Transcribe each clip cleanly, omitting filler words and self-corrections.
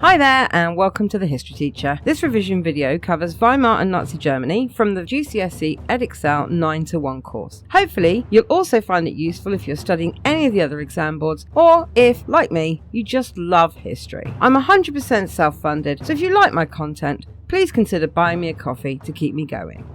Hi there and welcome to The History Teacher. This revision video covers Weimar and Nazi Germany from the GCSE Edexcel 9-1 course. Hopefully you'll also find it useful if you're studying any of the other exam boards or if, like me, you just love history. I'm 100% self-funded, so if you like my content, please consider buying me a coffee to keep me going.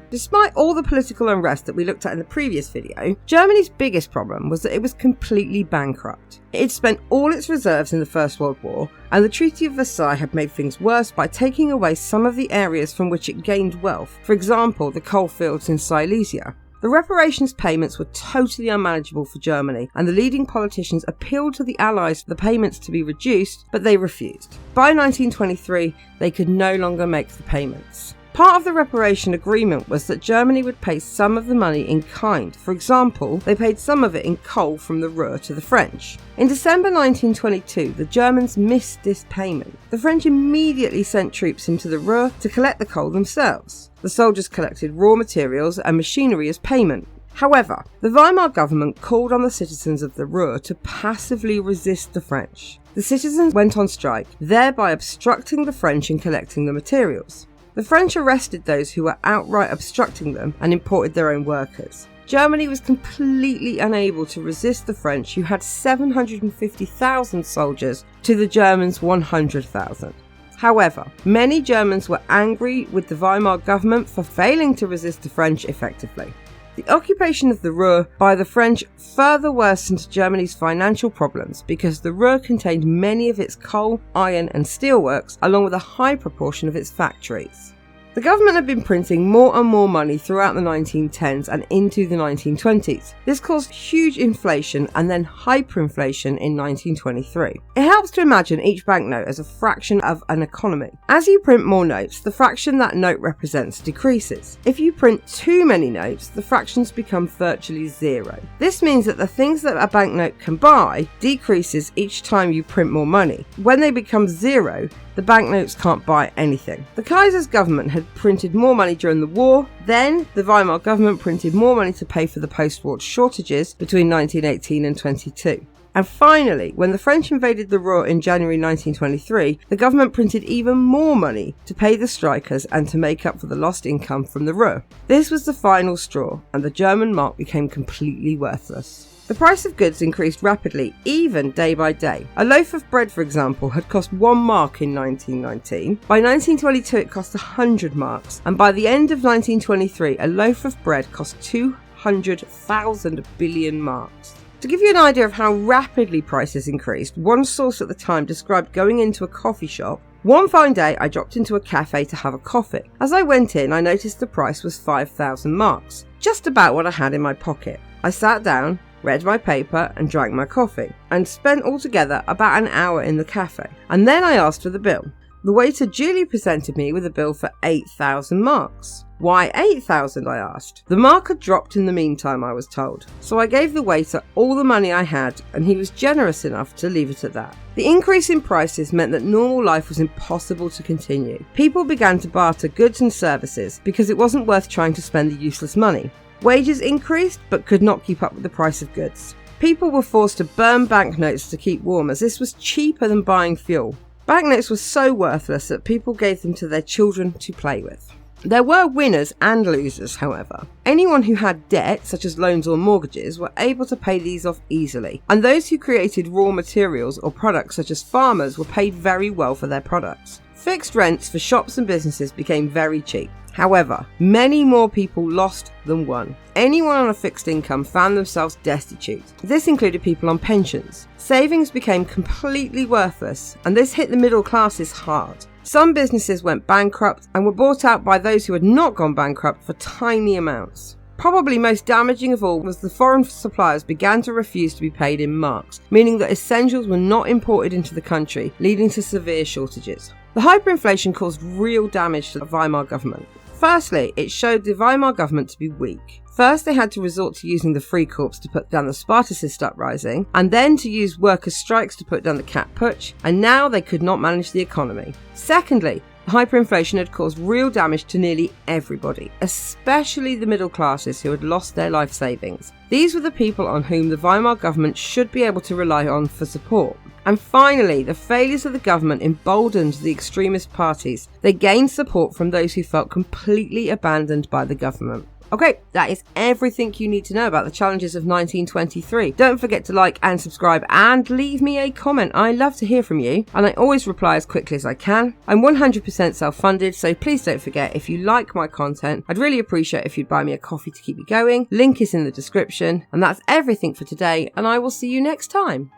Despite all the political unrest that we looked at in the previous video, Germany's biggest problem was that it was completely bankrupt. It had spent all its reserves in the First World War, and the Treaty of Versailles had made things worse by taking away some of the areas from which it gained wealth, for example the coal fields in Silesia. The reparations payments were totally unmanageable for Germany, and the leading politicians appealed to the Allies for the payments to be reduced, but they refused. By 1923, they could no longer make the payments. Part of the reparation agreement was that Germany would pay some of the money in kind. For example, they paid some of it in coal from the Ruhr to the French. In December 1922, the Germans missed this payment. The French immediately sent troops into the Ruhr to collect the coal themselves. The soldiers collected raw materials and machinery as payment. However, the Weimar government called on the citizens of the Ruhr to passively resist the French. The citizens went on strike, thereby obstructing the French in collecting the materials. The French arrested those who were outright obstructing them and imported their own workers. Germany was completely unable to resist the French, who had 750,000 soldiers to the Germans' 100,000. However, many Germans were angry with the Weimar government for failing to resist the French effectively. The occupation of the Ruhr by the French further worsened Germany's financial problems because the Ruhr contained many of its coal, iron and steelworks, along with a high proportion of its factories. The government had been printing more and more money throughout the 1910s and into the 1920s. This caused huge inflation and then hyperinflation in 1923. It helps to imagine each banknote as a fraction of an economy. As you print more notes, the fraction that note represents decreases. If you print too many notes, the fractions become virtually zero. This means that the things that a banknote can buy decreases each time you print more money. When they become zero, the banknotes can't buy anything. The Kaiser's government had printed more money during the war, then the Weimar government printed more money to pay for the post-war shortages between 1918 and 22. And finally, when the French invaded the Ruhr in January 1923, the government printed even more money to pay the strikers and to make up for the lost income from the Ruhr. This was the final straw, and the German mark became completely worthless. The price of goods increased rapidly, even day by day. A loaf of bread, for example, had cost 1 mark in 1919. By 1922 it cost 100 marks, and by the end of 1923 a loaf of bread cost 200,000 billion marks. To give you an idea of how rapidly prices increased, one source at the time described going into a coffee shop. One fine day I dropped into a cafe to have a coffee. As I went in, I noticed the price was 5,000 marks, just about what I had in my pocket. I sat down, read my paper and drank my coffee, and spent altogether about an hour in the cafe. And then I asked for the bill. The waiter duly presented me with a bill for 8,000 marks. Why 8,000, I asked. The mark had dropped in the meantime, I was told. So I gave the waiter all the money I had, and he was generous enough to leave it at that. The increase in prices meant that normal life was impossible to continue. People began to barter goods and services because it wasn't worth trying to spend the useless money. Wages increased but could not keep up with the price of goods. People were forced to burn banknotes to keep warm, as this was cheaper than buying fuel. Banknotes were so worthless that people gave them to their children to play with. There were winners and losers, however. Anyone who had debt, such as loans or mortgages, were able to pay these off easily, and those who created raw materials or products such as farmers were paid very well for their products. Fixed rents for shops and businesses became very cheap. However, many more people lost than won. Anyone on a fixed income found themselves destitute. This included people on pensions. Savings became completely worthless, and this hit the middle classes hard. Some businesses went bankrupt and were bought out by those who had not gone bankrupt for tiny amounts. Probably most damaging of all was the foreign suppliers began to refuse to be paid in marks, meaning that essentials were not imported into the country, leading to severe shortages. The hyperinflation caused real damage to the Weimar government. Firstly, it showed the Weimar government to be weak. First, they had to resort to using the Free Corps to put down the Spartacist uprising, and then to use workers' strikes to put down the Cat Putsch, and now they could not manage the economy. Secondly, Hyperinflation had caused real damage to nearly everybody, especially the middle classes who had lost their life savings. These were the people on whom the Weimar government should be able to rely on for support. And finally, the failures of the government emboldened the extremist parties. They gained support from those who felt completely abandoned by the government. Okay, that is everything you need to know about the challenges of 1923. Don't forget to like and subscribe and leave me a comment. I love to hear from you, and I always reply as quickly as I can. I'm 100% self-funded, so please don't forget, if you like my content, I'd really appreciate if you'd buy me a coffee to keep me going. Link is in the description, and that's everything for today, and I will see you next time.